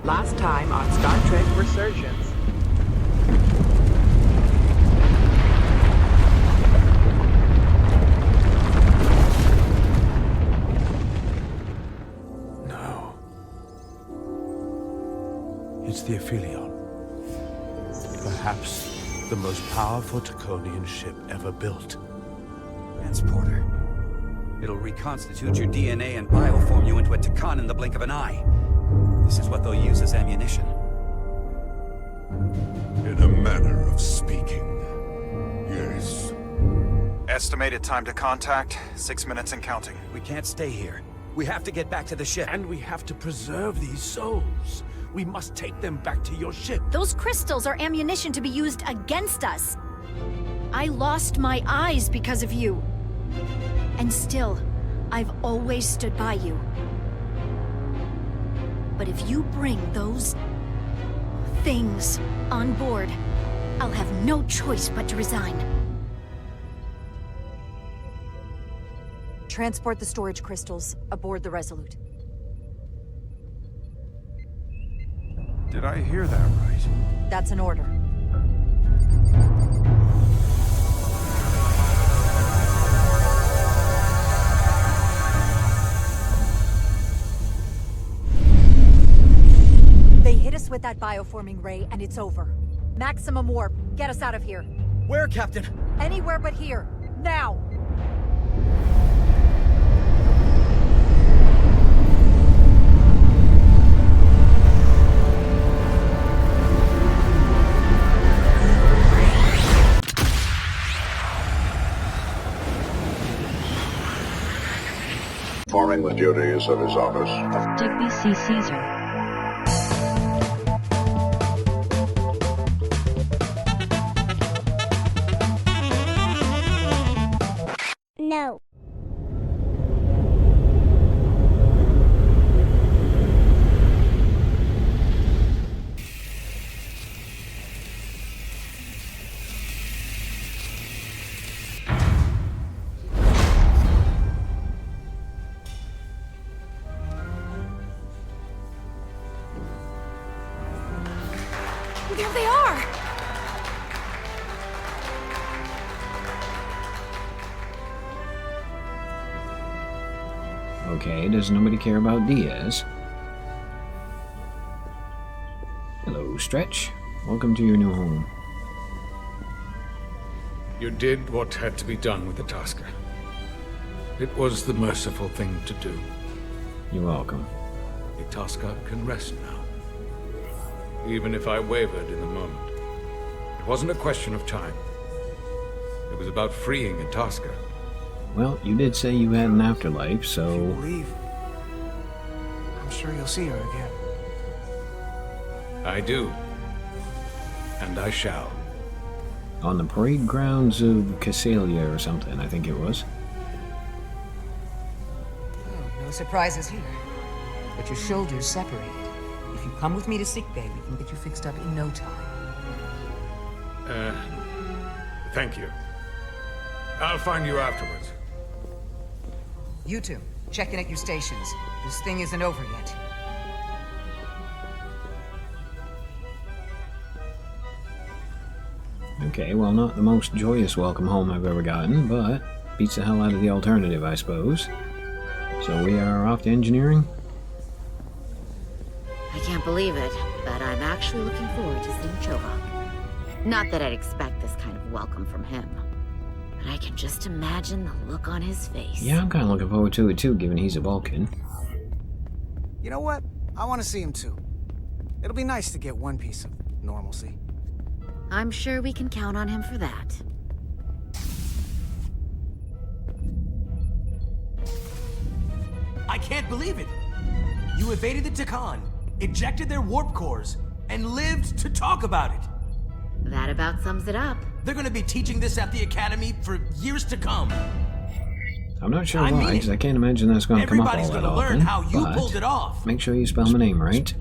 Last time on Star Trek Resurgence. No. It's the Aphelion. Perhaps the most powerful Taconian ship ever built. Transporter. It'll reconstitute your DNA and bioform you into a Takan in the blink of an eye. This is what they'll use as ammunition. In a manner of speaking, yes. Estimated time to contact, 6 minutes and counting. We can't stay here. We have to get back to the ship. And we have to preserve these souls. We must take them back to your ship. Those crystals are ammunition to be used against us. I lost my eyes because of you. And still, I've always stood by you. But if you bring those things on board, I'll have no choice but to resign. Transport the storage crystals aboard the Resolute. Did I hear that right? That's an order. They hit us with that bioforming ray, and it's over. Maximum warp. Get us out of here. Where, Captain? Anywhere but here. Now! Performing the duties of his office. Digby C. Caesar. No. There they are! Okay, does nobody care about Diaz? Hello, Stretch. Welcome to your new home. You did what had to be done with the Tasker. It was the merciful thing to do. You're welcome. The Tasker can rest now. Even if I wavered in the moment. It wasn't a question of time. It was about freeing a Tasker. Well, you did say you had an afterlife, so... If you leave, I'm sure you'll see her again. I do. And I shall. On the parade grounds of Casalia or something, I think it was. Oh, no surprises here. But your shoulders separated. If you come with me to sickbay, we can get you fixed up in no time. Thank you. I'll find you afterwards. You two, check in at your stations. This thing isn't over yet. Okay, well, not the most joyous welcome home I've ever gotten, but beats the hell out of the alternative, I suppose. So we are off to engineering? I can't believe it, but I'm actually looking forward to seeing Chovak. Not that I'd expect this kind of welcome from him, but I can just imagine the look on his face. Yeah, I'm kind of looking forward to it too, given he's a Vulcan. You know what? I want to see him too. It'll be nice to get one piece of normalcy. I'm sure we can count on him for that. I can't believe it! You evaded the Takan, ejected their warp cores, and lived to talk about it! That about sums it up. They're gonna be teaching this at the Academy for years to come. I'm not sure why, because I can't imagine that's going to come up all that often. Everybody's gonna learn how you pulled it off. Make sure you spell my name right.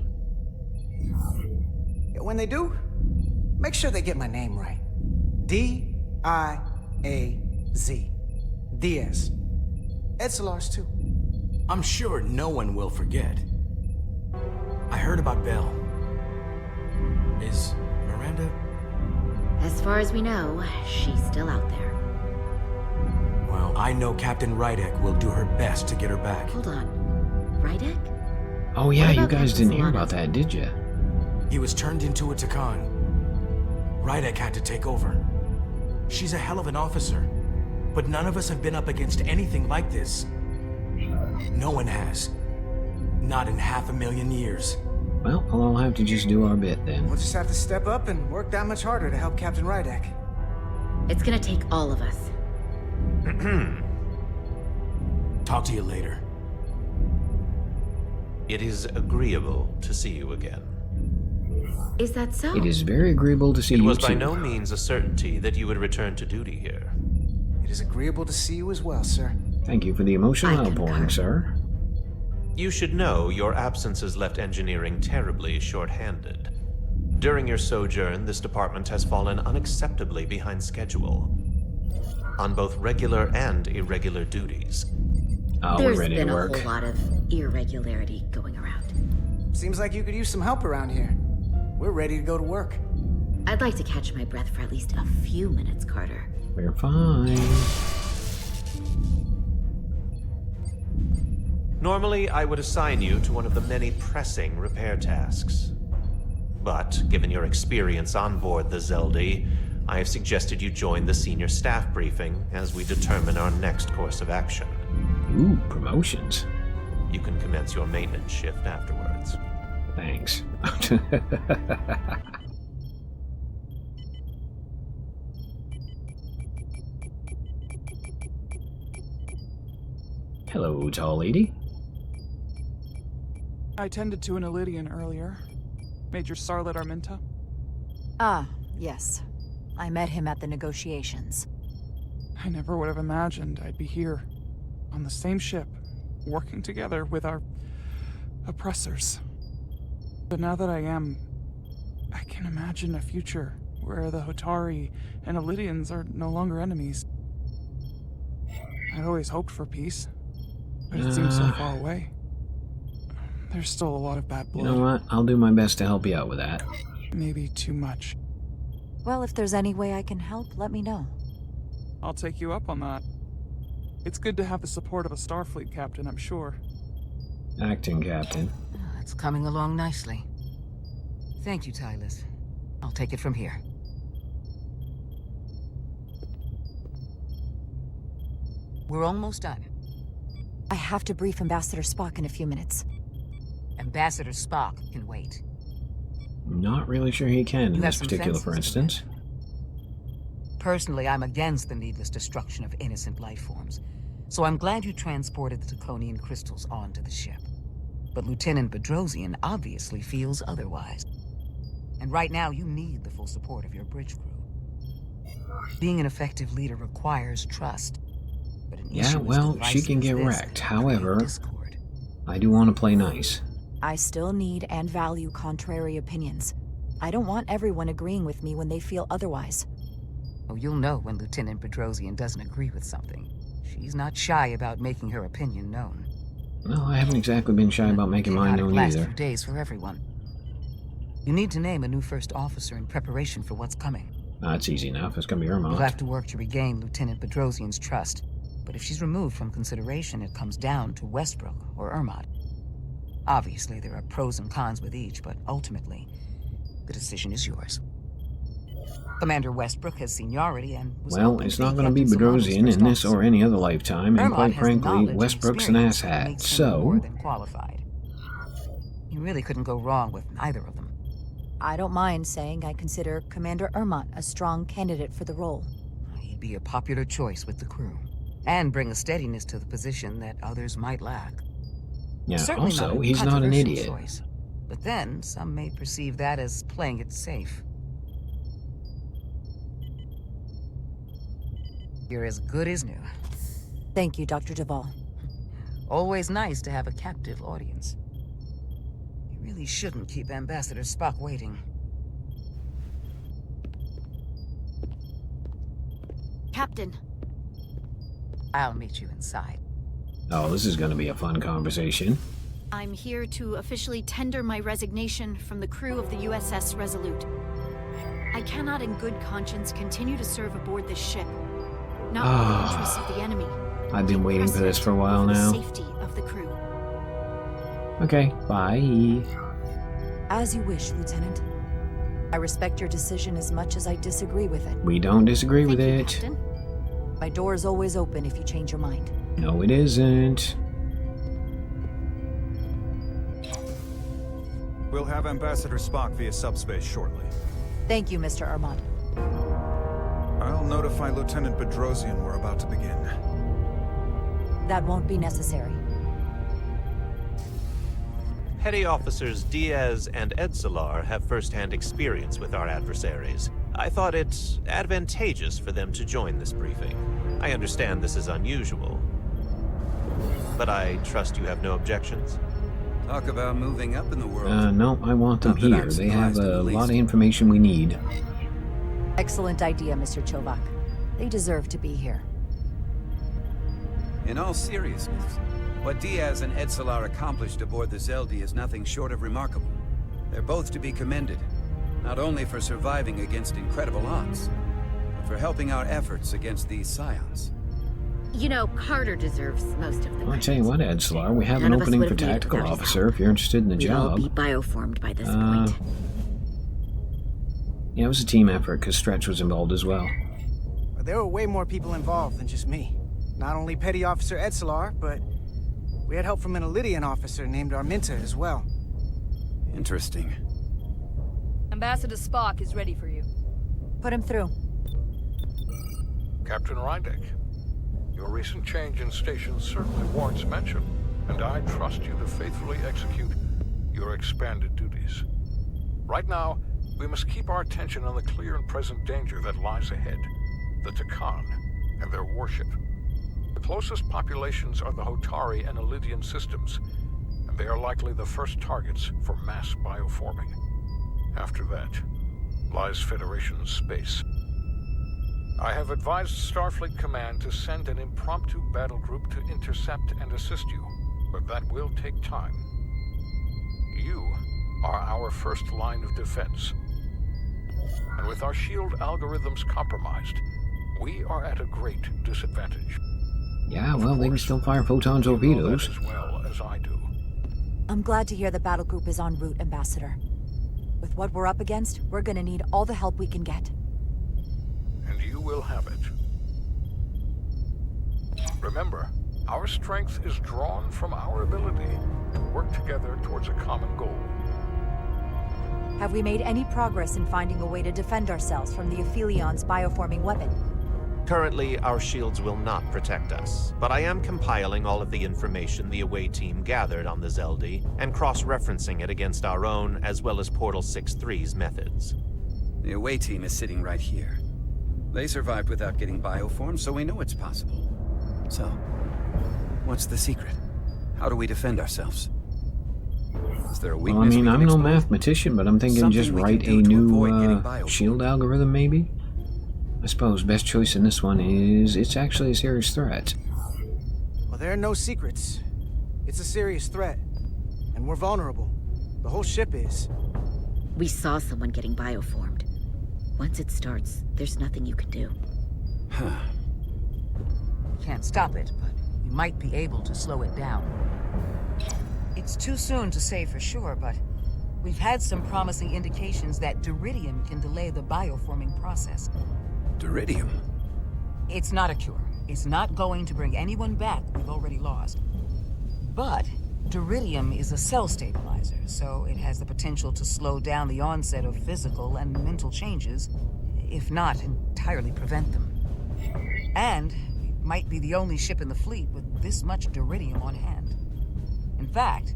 When they do, make sure they get my name right. D-I-A-Z. Diaz. Ed's too. I'm sure no one will forget. I heard about Belle. Is Miranda... As far as we know, she's still out there. Well, I know Captain Rydek will do her best to get her back. Hold on. Rydek? Oh yeah, What you about guys Captain didn't hear Solana? about that, did you? He was turned into a Takan. Rydek had to take over. She's a hell of an officer, but none of us have been up against anything like this. No one has. Not in 500,000 years. Well, I'll all have to just do our bit then. We'll just have to step up and work that much harder to help Captain Rydek. It's gonna take all of us. Talk to you later. It is agreeable to see you again. Is that so? It is very agreeable to see you It was too. by no means a certainty that you would return to duty here. It is agreeable to see you as well, sir. Thank you for the emotional outpouring, sir. You should know your absence has left engineering terribly short-handed. During your sojourn, this department has fallen unacceptably behind schedule on both regular and irregular duties. Oh, There's we're ready been to a work. whole lot of irregularity going around. Seems like you could use some help around here. We're ready to go to work. I'd like to catch my breath for at least a few minutes, Carter. We're fine. Normally, I would assign you to one of the many pressing repair tasks. But, given your experience on board the Zeldy, I have suggested you join the senior staff briefing as we determine our next course of action. Ooh, promotions. You can commence your maintenance shift afterwards. Thanks. Hello, tall lady. I tended to an Illidian earlier. Major Sarlet Arminta. Ah, yes. I met him at the negotiations. I never would have imagined I'd be here, on the same ship, working together with our oppressors. But now that I am, I can imagine a future where the Hotari and Illidians are no longer enemies. I'd always hoped for peace, but it seems so far away. There's still a lot of bad blood. You know what? I'll do my best to help you out with that. Maybe too much. Well, if there's any way I can help, let me know. I'll take you up on that. It's good to have the support of a Starfleet captain, I'm sure. Acting captain. It's coming along nicely. Thank you, Tylus. I'll take it from here. We're almost done. I have to brief Ambassador Spock in a few minutes. Ambassador Spock can wait. Not really sure he can in this particular, for instance. Personally, I'm against the needless destruction of innocent life forms, so I'm glad you transported the Taconian crystals onto the ship. But Lieutenant Bedrosian obviously feels otherwise. And right now, you need the full support of your bridge crew. Being an effective leader requires trust. But an Yeah, well, she can get wrecked. However, I do want to play nice. I still need and value contrary opinions. I don't want everyone agreeing with me when they feel otherwise. Oh, you'll know when Lieutenant Bedrosian doesn't agree with something. She's not shy about making her opinion known. Well, I haven't exactly been shy about making mine known last either. few days for everyone. You need to name a new first officer in preparation for what's coming. That's easy enough. It's gonna be You'll Irma. have to work to regain Lieutenant Bedrosian's trust. But if she's removed from consideration, it comes down to Westbrook or Irma. Obviously, there are pros and cons with each, but ultimately, the decision is yours. Commander Westbrook has seniority and was Well, open it's to not going to be Captain Solana's Bedrosian first in this officer. or any other lifetime, and Irma quite has the frankly, knowledge and Westbrook's an experience that asshat, makes him more so... than qualified. You really couldn't go wrong with either of them. I don't mind saying I consider Commander Irma a strong candidate for the role. He'd be a popular choice with the crew, and bring a steadiness to the position that others might lack. Yeah, Certainly also, not a he's not an controversial idiot. choice. But then, some may perceive that as playing it safe. You're as good as new. Thank you, Dr. Duvall. Always nice to have a captive audience. You really shouldn't keep Ambassador Spock waiting. Captain. I'll meet you inside. Oh, this is going to be a fun conversation. I'm here to officially tender my resignation from the crew of the U.S.S. Resolute. I cannot in good conscience continue to serve aboard this ship. Not for the interests of the enemy. I've been waiting for this for a while now. For the safety of the crew. Okay, bye. As you wish, Lieutenant. I respect your decision as much as I disagree with it. We don't disagree with it. Captain. My door is always open if you change your mind. No, it isn't. We'll have Ambassador Spock via subspace shortly. Thank you, Mr. Armand. I'll notify Lieutenant Bedrosian we're about to begin. That won't be necessary. Petty Officers Diaz and Edsalar have first-hand experience with our adversaries. I thought it advantageous for them to join this briefing. I understand this is unusual, but I trust you have no objections? Talk about moving up in the world. No, I want them here. They have a lot of information we need. Excellent idea, Mr. Chovak. They deserve to be here. In all seriousness, what Diaz and Edsalar accomplished aboard the Zeldi is nothing short of remarkable. They're both to be commended, not only for surviving against incredible odds, but for helping our efforts against these scions. You know, Carter deserves most of the I'll tell you what, Edsalar, we have an opening for tactical officer if you're interested in the job. We'd all be bioformed by this point. Yeah, it was a team effort because Stretch was involved as well. There were way more people involved than just me. Not only Petty Officer Edsalar, but we had help from an Elydian officer named Arminta as well. Interesting. Ambassador Spock is ready for you. Put him through. Captain Rydek, your recent change in station certainly warrants mention, and I trust you to faithfully execute your expanded duties. Right now, we must keep our attention on the clear and present danger that lies ahead, the Takan and their warship. The closest populations are the Hotari and Elydian systems, and they are likely the first targets for mass bioforming. After that, lies Federation space. I have advised Starfleet Command to send an impromptu battle group to intercept and assist you, but that will take time. You are our first line of defense. And with our shield algorithms compromised, we are at a great disadvantage. Yeah, well, they can still fire photon torpedoes. As well as I do. I'm glad to hear the battle group is en route, Ambassador. With what we're up against, we're gonna need all the help we can get. And you will have it. Remember, our strength is drawn from our ability to work together towards a common goal. Have we made any progress in finding a way to defend ourselves from the Aphilion's bioforming weapon? Currently, our shields will not protect us, but I am compiling all of the information the away team gathered on the Zeldi and cross-referencing it against our own as well as Portal 6-3's methods. The away team is sitting right here. They survived without getting bioformed, so we know it's possible. So, what's the secret? How do we defend ourselves? Is there a weakness? Well, I mean, I'm no mathematician, but I'm thinking just write a new shield algorithm, maybe? I suppose best choice in this one is it's actually a serious threat. Well, there are no secrets. It's a serious threat. And we're vulnerable. The whole ship is. We saw someone getting bioformed. Once it starts, there's nothing you can do. Can't stop it, but you might be able to slow it down. It's too soon to say for sure, but we've had some promising indications that Duridium can delay the bioforming process. Duridium? It's not a cure. It's not going to bring anyone back we've already lost. But Duridium is a cell stabilizer, so it has the potential to slow down the onset of physical and mental changes, if not entirely prevent them. And we might be the only ship in the fleet with this much Duridium on hand. In fact,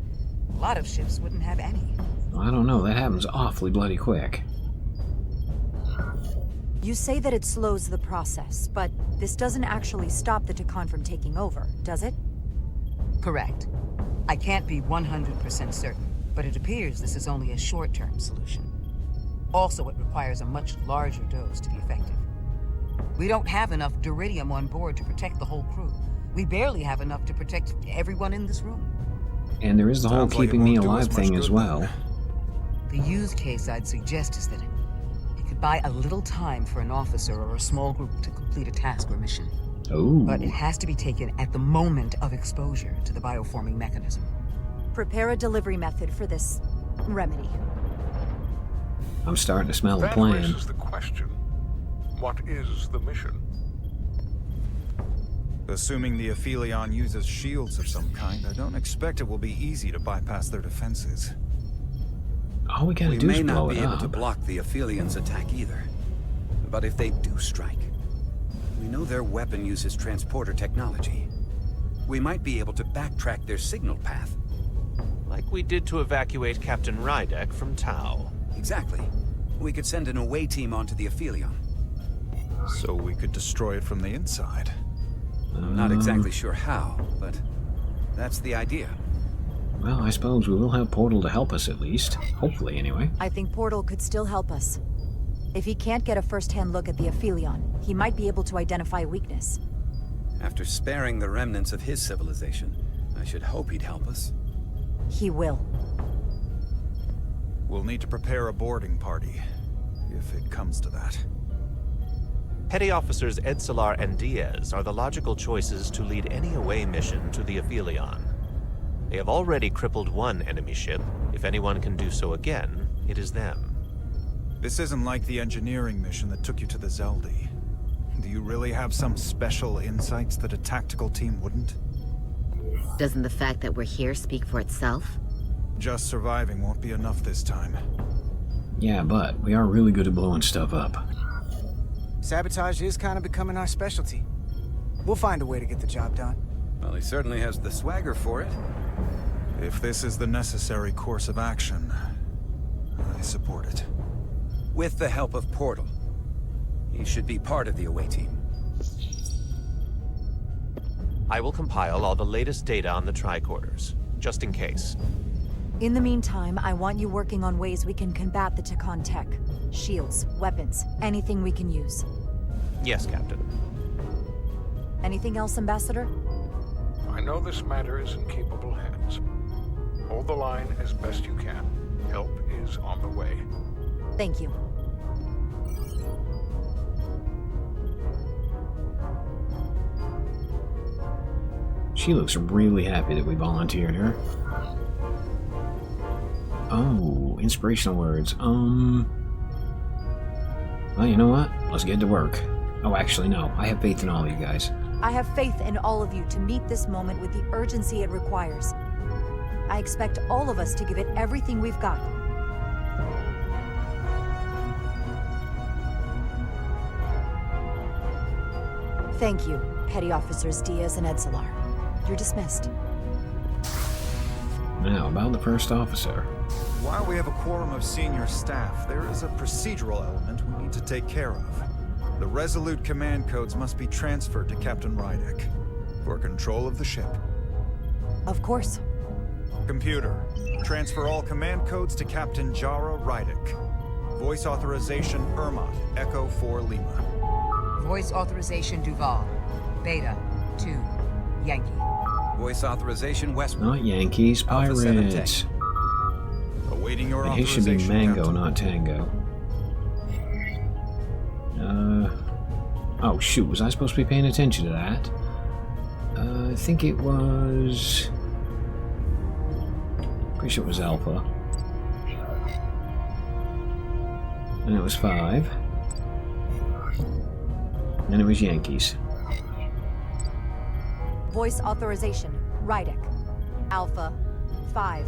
a lot of ships wouldn't have any. I don't know, that happens awfully bloody quick. You say that it slows the process, but this doesn't actually stop the Takan from taking over, does it? Correct. I can't be 100% certain, but it appears this is only a short-term solution. Also, it requires a much larger dose to be effective. We don't have enough Duridium on board to protect the whole crew. We barely have enough to protect everyone in this room. And there is the whole Sounds like it keeping me won't do us alive much thing good as then. well. The use case I'd suggest is that you could buy a little time for an officer or a small group to complete a task or mission. Oh. But it has to be taken at the moment of exposure to the bioforming mechanism. Prepare a delivery method for this remedy. I'm starting to smell the That plan. raises the question. What is the mission? Assuming the Aphelion uses shields of some kind, I don't expect it will be easy to bypass their defenses. All we gotta We do may is blow not be it able up. to block the Aphelions' attack either. But if they do strike, we know their weapon uses transporter technology. We might be able to backtrack their signal path. Like we did to evacuate Captain Rydek from Tau. Exactly. We could send an away team onto the Aphelion. So we could destroy it from the inside. I'm not exactly sure how, but that's the idea. Well, I suppose we will have Portal to help us at least. Hopefully, anyway. I think Portal could still help us. If he can't get a first-hand look at the Aphelion, he might be able to identify a weakness. After sparing the remnants of his civilization, I should hope he'd help us. He will. We'll need to prepare a boarding party, if it comes to that. Petty Officers Edsalar and Diaz are the logical choices to lead any away mission to the Aphelion. They have already crippled one enemy ship. If anyone can do so again, it is them. This isn't like the engineering mission that took you to the Zeldi. Do you really have some special insights that a tactical team wouldn't? Doesn't the fact that we're here speak for itself? Just surviving won't be enough this time. Yeah, but we are really good at blowing stuff up. Sabotage is kind of becoming our specialty. We'll find a way to get the job done. Well, he certainly has the swagger for it. If this is the necessary course of action, I support it. With the help of Portal. He should be part of the away team. I will compile all the latest data on the tricorders, just in case. In the meantime, I want you working on ways we can combat the Takan tech. Shields, weapons, anything we can use. Yes, Captain. Anything else, Ambassador? I know this matter is in capable hands. Hold the line as best you can. Help is on the way. Thank you. She looks really happy that we volunteered her. Oh, inspirational words. Well, you know what? Let's get to work. Oh, actually, no. I have faith in all of you guys. I have faith in all of you to meet this moment with the urgency it requires. I expect all of us to give it everything we've got. Thank you, Petty Officers Diaz and Edsalar. You're dismissed. Now, about the first officer. While we have a quorum of senior staff, there is a procedural element we need to take care of. The Resolute command codes must be transferred to Captain Rydek for control of the ship. Of course. Computer, transfer all command codes to Captain Jara Rydek. Voice authorization Ermot, Echo 4 Lima. Voice authorization Duval. Beta 2 Yankee. Voice authorization Westbrook. Not Yankees, Alpha 7 pirates. Awaiting your And his should be authorization, Mango, Captain. not Tango. Oh shoot, was I supposed to be paying attention to that? I think it was... Pretty sure it was Alpha. And it was 5. And it was Yankees. Voice authorization, Rydek. Alpha 5.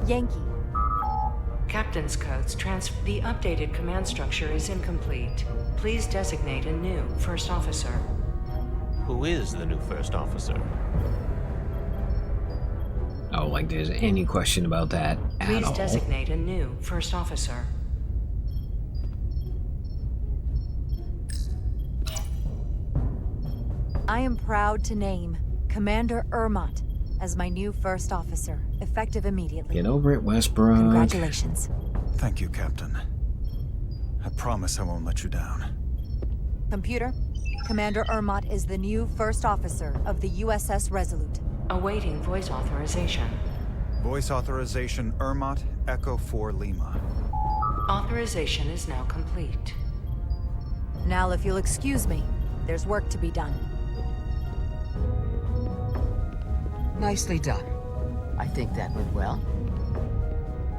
Yankee. Captain's codes the updated command structure is incomplete. Please designate a new first officer. Who is the new first officer? Oh, like there's any question about that at Please all. designate a new first officer. I am proud to name Commander Ermot as my new first officer, effective immediately. Get over it, Westbrook. Congratulations. Thank you, Captain. I promise I won't let you down. Computer, Commander Ermot is the new first officer of the U.S.S. Resolute. Awaiting voice authorization. Voice authorization Ermot, Echo 4 Lima. Authorization is now complete. Now, if you'll excuse me, there's work to be done. Nicely done. I think that went well.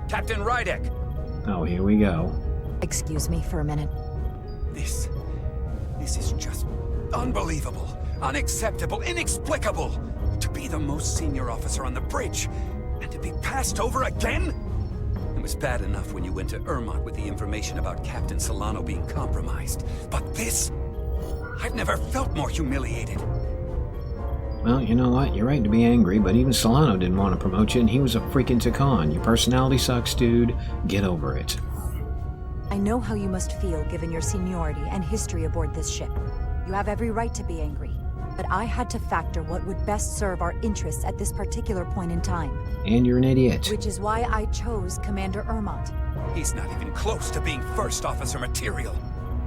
Captain Rydek! Oh, here we go. Excuse me for a minute. This is just unbelievable, unacceptable, inexplicable. To be the most senior officer on the bridge, and to be passed over again? It was bad enough when you went to Ermot with the information about Captain Solano being compromised. But this? I've never felt more humiliated. Well, you know what? You're right to be angry, but even Solano didn't want to promote you, and he was a freaking Takan. Your personality sucks, dude. Get over it. I know how you must feel given your seniority and history aboard this ship. You have every right to be angry, but I had to factor what would best serve our interests at this particular point in time. And you're an idiot. Which is why I chose Commander Ermot. He's not even close to being first officer material.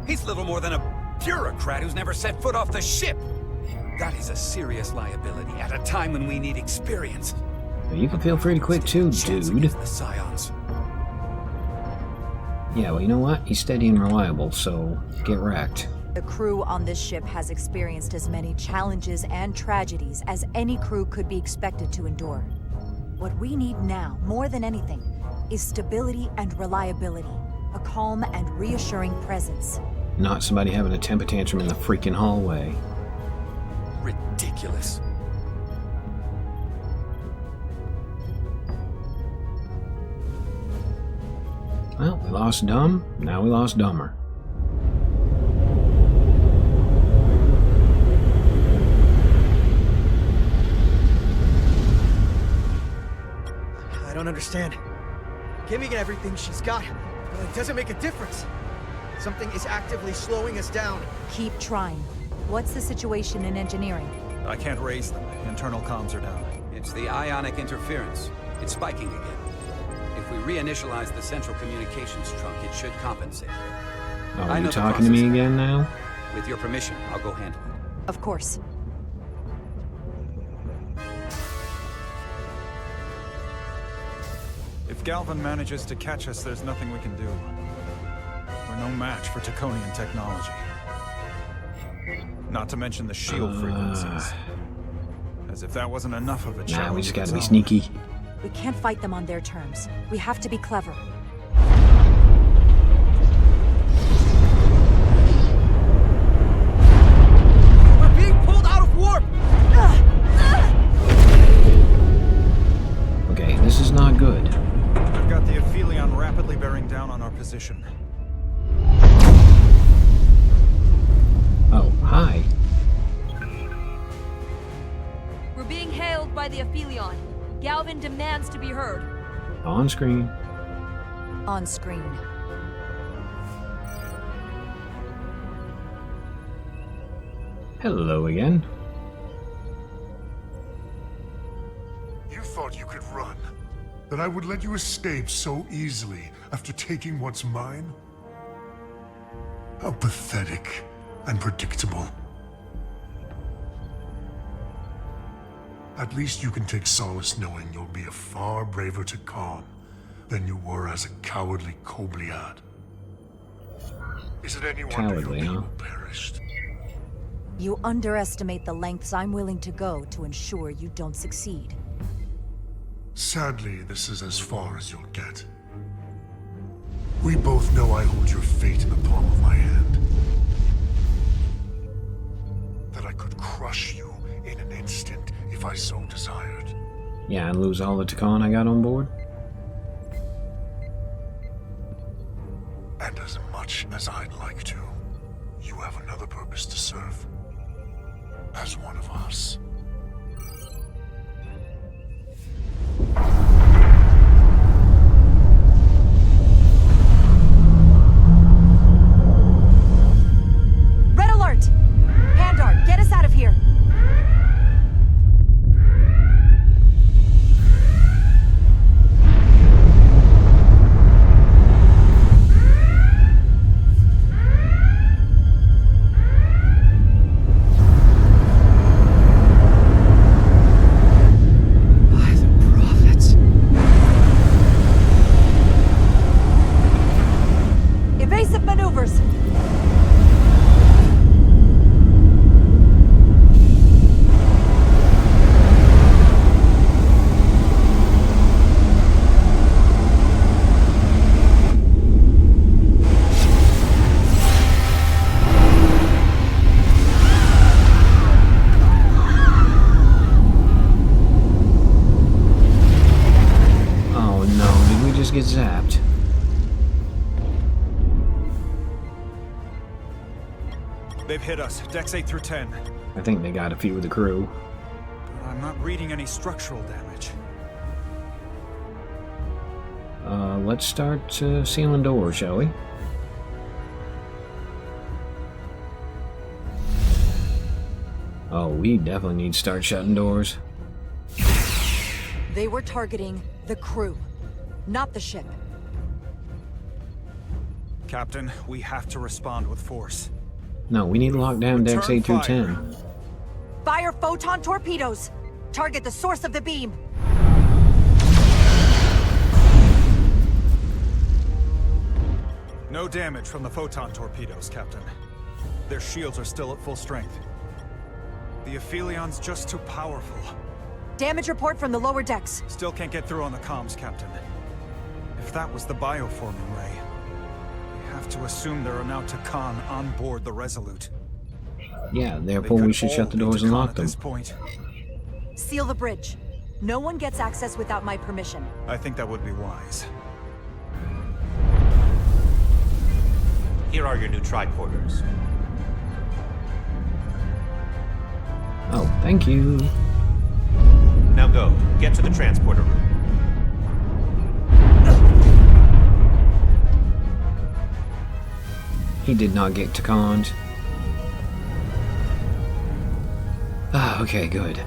He's little more than a bureaucrat who's never set foot off the ship. That is a serious liability at a time when we need experience. You can feel free to quit too, dude. The Scions. Yeah, well, you know what? He's steady and reliable, so get wrecked. The crew on this ship has experienced as many challenges and tragedies as any crew could be expected to endure. What we need now, more than anything, is stability and reliability. A calm and reassuring presence. Not somebody having a temper tantrum in the freaking hallway. Ridiculous. Well, we lost dumb, now we lost dumber. I don't understand. Giving everything she's got, but it doesn't make a difference. Something is actively slowing us down. Keep trying. What's the situation in engineering? I can't raise them. Internal comms are down. It's the ionic interference. It's spiking again. If we reinitialize the central communications trunk, it should compensate. Oh, are you talking to me again now? With your permission, I'll go handle it. Of course. If Galvin manages to catch us, there's nothing we can do. We're no match for Taconian technology. Not to mention the shield frequencies. As if that wasn't enough of a challenge. Nah, we just gotta be sneaky. We can't fight them on their terms. We have to be clever. We're being pulled out of warp! Okay, this is not good. I've got the Aphelion rapidly bearing down on our position. Oh, hi. We're being hailed by the Aphelion. Galvin demands to be heard. On screen. On screen. Hello again. You thought you could run? That I would let you escape so easily after taking what's mine? How pathetic and predictable. At least you can take solace knowing you'll be a far braver Takan than you were as a cowardly Kobliad. Is it any wonder your people perished? You underestimate the lengths I'm willing to go to ensure you don't succeed. Sadly, this is as far as you'll get. We both know I hold your fate in the palm of my hand. That I could crush you in an instant if I so desired. Yeah, and lose all the Takan I got on board? And as much as I'd like to, you have another purpose to serve. As one of us. Red alert! Pandar, get us out of here! get zapped. They've hit us. Decks 8 through 10. I think they got a few of the crew. But I'm not reading any structural damage. Let's start sealing doors, shall we? Oh, we definitely need to start shutting doors. They were targeting the crew, not the ship. Captain, we have to respond with force. No, we need to lock down decks 8 through 10. Fire photon torpedoes! Target the source of the beam! No damage from the photon torpedoes, Captain. Their shields are still at full strength. The Aphelion's just too powerful. Damage report from the lower decks. Still can't get through on the comms, Captain. If that was the bioforming ray, we have to assume there are now Takan on board the Resolute. Yeah, therefore we should shut the doors and lock them. Seal the bridge. No one gets access without my permission. I think that would be wise. Here are your new tricorders. Oh, thank you. Now go. Get to the transporter room. He did not get to cons. Ah, okay, good.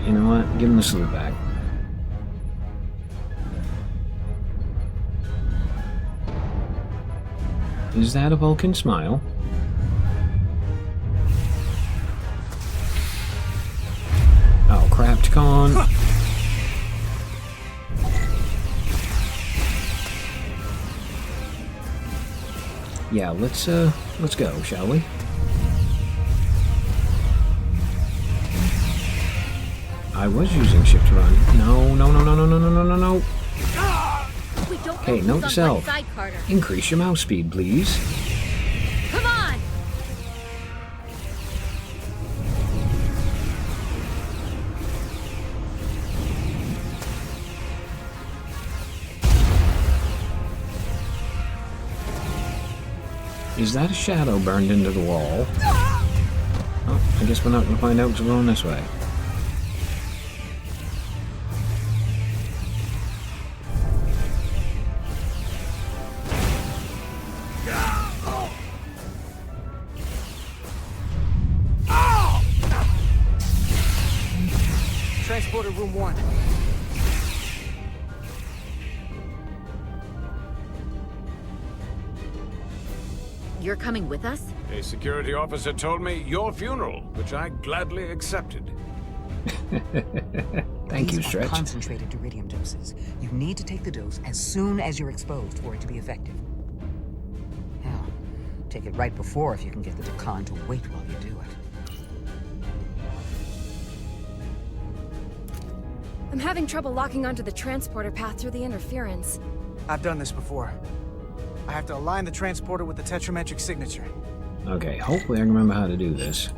You know what? Give him the salute back. Is that a Vulcan smile? Oh, crap, Con. Yeah, let's go, shall we? I was using shift to run. No, no, no, no, no, no, no, no, no, no. Okay, note to self. Increase your mouse speed, please. Come on! Is that a shadow burned into the wall? Oh, I guess we're not going to find out because we're going this way. Transporter room 1. You're coming with us? A security officer told me your funeral, which I gladly accepted. Thank you, These are Stretch. concentrated iridium doses. You need to take the dose as soon as you're exposed for it to be effective. Hell, take it right before if you can get the Takan to wait while you do it. I'm having trouble locking onto the transporter path through the interference. I've done this before. I have to align the transporter with the tetrametric signature. Okay, hopefully I can remember how to do this.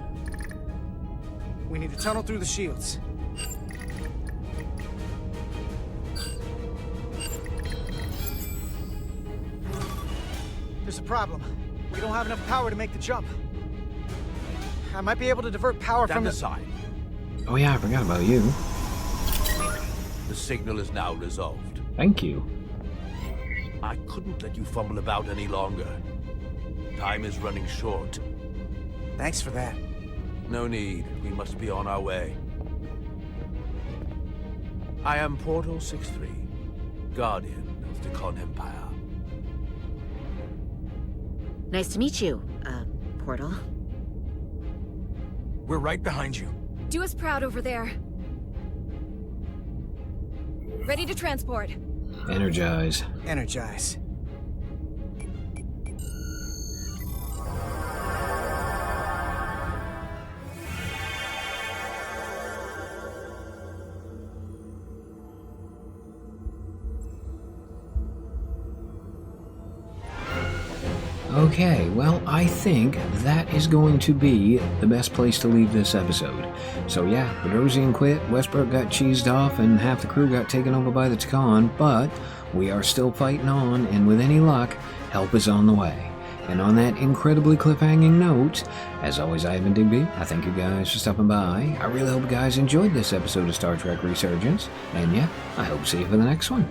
We need to tunnel through the shields. There's a problem. We don't have enough power to make the jump. I might be able to divert power from the side. Oh yeah, I forgot about you. The signal is now resolved. Thank you. I couldn't let you fumble about any longer. Time is running short. Thanks for that. No need. We must be on our way. I am Portal 63, Guardian of the Con Empire. Nice to meet you, Portal. We're right behind you. Do us proud over there. Ready to transport. Energize. Energize. Okay, well, I think that is going to be the best place to leave this episode. So yeah, Bedrosian quit, Westbrook got cheesed off, and half the crew got taken over by the Tkon, but we are still fighting on, and with any luck, help is on the way. And on that incredibly cliffhanging note, as always, I have been Digby. I thank you guys for stopping by. I really hope you guys enjoyed this episode of Star Trek Resurgence, and yeah, I hope to see you for the next one.